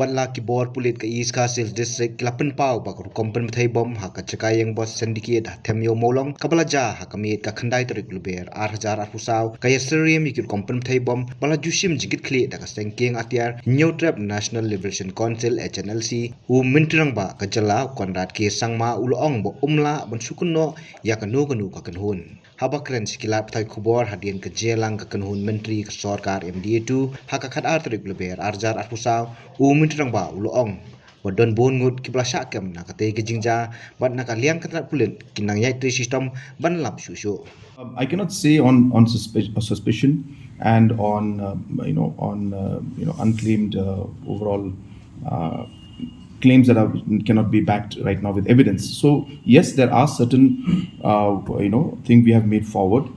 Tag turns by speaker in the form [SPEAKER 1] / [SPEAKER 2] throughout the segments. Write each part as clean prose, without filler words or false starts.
[SPEAKER 1] Watla ki bor Pulit ka East Castle District kilapan pau ba Pynbthei bom ha ka cakayang bos syndicate tem Ïewmawlong kabalaja ha kamit ka khandai tarik luber 8,000 arpusaw kaya serium ikil Pynbthei bom bala jushim jigit kli da ka sengking Atiar New Trap National Liberation Council HNLC mintrang ba ka jala konrat ke sangma ulong bo umla ban sukunno ya kanu ka kanhun habakren sikilap thai khubor hadien ka jelang ka kanhun menteri ka sarkar MDA2 ha ka khat tarik luber 8,000 arpusaw mintrang ba ulong wadon bongut ki blasha kem na kate ki jingja bat na kaliang katrat Pulit kinang yai tri system ban lap shushu.
[SPEAKER 2] I cannot say on suspicion and on unclaimed overall claims that cannot be backed right now with evidence. So yes, there are certain things we have made forward.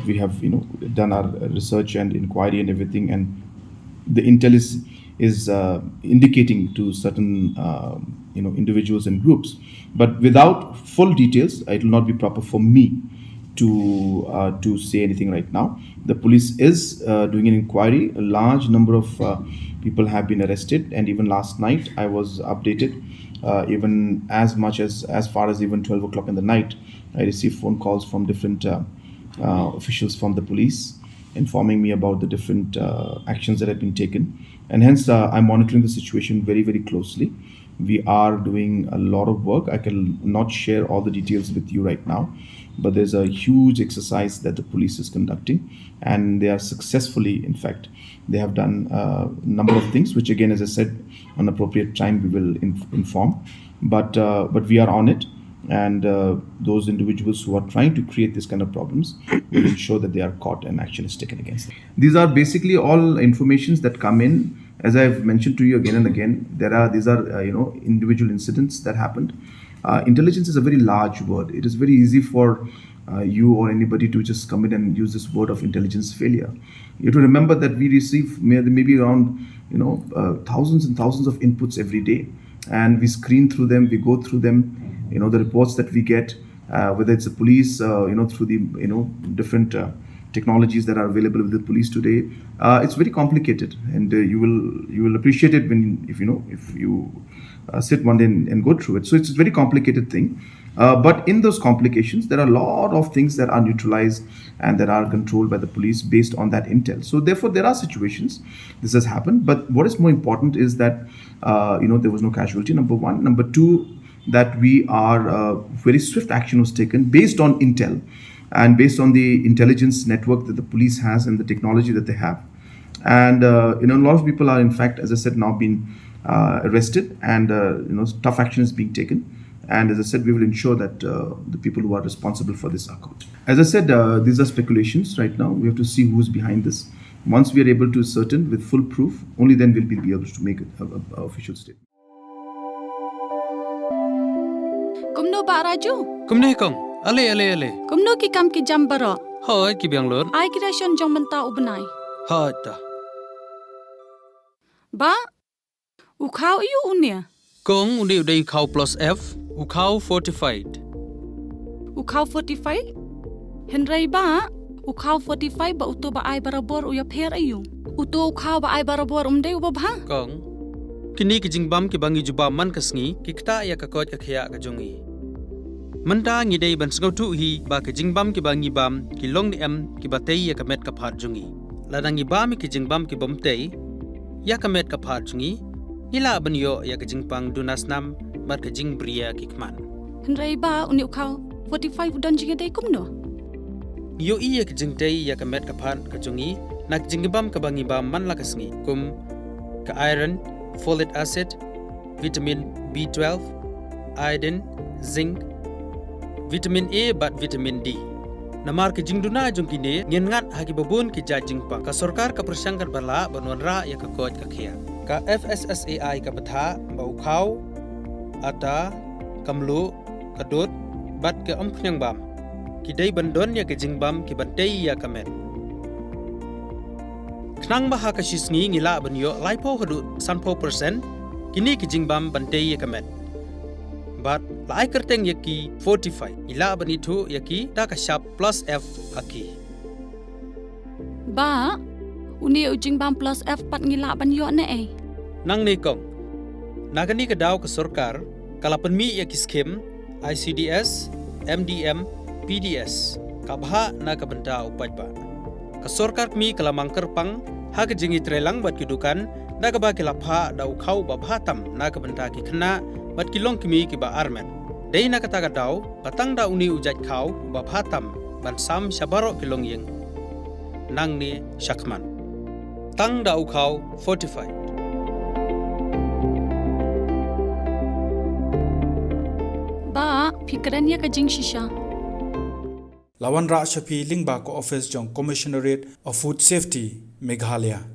[SPEAKER 2] We have done our research and inquiry and everything, and the intel is indicating to certain individuals and groups, but without full details, it will not be proper for me to say anything right now. The police is doing an inquiry. A large number of people have been arrested, and even last night I was updated. Even as far as even 12 o'clock in the night, I received phone calls from different officials from the police informing me about the different actions that have been taken, and hence I'm monitoring the situation very, very closely. We are doing a lot of work. I can not share all the details with you right now, but there's a huge exercise that the police is conducting, and they are successfully, in fact, they have done a number of things, which again, as I said, on appropriate time we will inform. But we are on it, and those individuals who are trying to create this kind of problems will ensure that they are caught and action is taken against them. These are basically all informations that come in. As I've mentioned to you again and again, these are individual incidents that happened. Intelligence is a very large word. It is very easy for you or anybody to just come in and use this word of intelligence failure. You have to remember that we receive maybe around thousands and thousands of inputs every day, and we screen through them, we go through them. The reports that we get, whether it's the police, through the different technologies that are available with the police today, it's very complicated, and you will appreciate it if you sit one day and go through it. So it's a very complicated thing, but in those complications there are a lot of things that are neutralized and that are controlled by the police based on that intel. So therefore there are situations this has happened, but what is more important is that there was no casualty, number one. Number two, that we are very swift action was taken based on intel and based on the intelligence network that the police has and the technology that they have. And a lot of people are, in fact, as I said, now being arrested, and tough action is being taken. And as I said, we will ensure that the people who are responsible for this are caught. As I said, these are speculations right now. We have to see who is behind this. Once we are able to ascertain with full proof, only then we'll be able to make an official statement.
[SPEAKER 3] Kynnoh ba Raju?
[SPEAKER 4] Kynnoh kong, ale.
[SPEAKER 3] Kynnoh ki kam ki jam baro.
[SPEAKER 4] Hoi ki biang lor.
[SPEAKER 3] Ai kira shon jong menta ubnai.
[SPEAKER 4] Hoi ta.
[SPEAKER 3] Ba, ukau iu unia.
[SPEAKER 4] Kong undi udai ukau plus F, ukau fortified.
[SPEAKER 3] Ukau 45? Henry ba, ukau 45 ba uto ba ai barabor uya per ayu. Uto ukau ba ai barabor umde ubabha.
[SPEAKER 4] Kong, kini ki jingbam ki bangi juba man kasngi ki kta ya kakot akhya ka jongi. Manta ngi dei ban sngau tu hi ba ki jingbam ki bangi bam ki long ni em ki batei ya kamet ka phat jongi. Ladangi bam ki jingbam ki bomtei ya kamet ka phat jongi. Nila ban yo ya ki jingpang dunas nam mat ka jing bria ki kman.
[SPEAKER 3] Henry ba uni ukau 45 udan jinga dei Kynnoh.
[SPEAKER 4] Yo iya ki jingtei ya kamet ka phat ka jongi nak jingbam ka bangi bam man la kasngi kum ka iron, folic acid, vitamin B12, iodine, zinc, vitamin A bat vitamin D. Namar ke jingduna jongkine ngengat hagi babun ki jajingpa ka sarkar ka persangkar bala banwanra ya ka koj ka khia. Ka FSSAI ka batha ba ukhaw ata kamlu kadut bat ke omkhnyang bam. Ki dei bandon ya ke jingbam ki bantei ya kamet. Knang baha ka shisngi ngila banyo laipo hadu sanpo persen kini ki jingbam bantei ya kamet. But lai kerteng yaki 45 ila banitu yaki ta ka sharp plus F aki.
[SPEAKER 3] Ba, uni ujing bam plus F pat ngila ban yo ne eh.
[SPEAKER 4] nang ni kong nagani ka daw ka sorkar kalapan mi ya kiskem ICDS MDM PDS kabha na kabenta upajba ka sorkar mi kalamang kerpang ha ka jingi trelang bat kidukan da ka ba kilapha da ukhau ba bhatam na kabenta ki khna bat kilong kimi ki ba armen dei na kata ka daw patang da uni ujat khau ba bhatam ban sam shabaro kilong yeng nang ni shakman tang da ukhau 45
[SPEAKER 3] Ba, pikirannya ka jing shisha.
[SPEAKER 5] Lawan Ra Shafi Lingba ko office jong Commissionerate of Food Safety Meghalaya.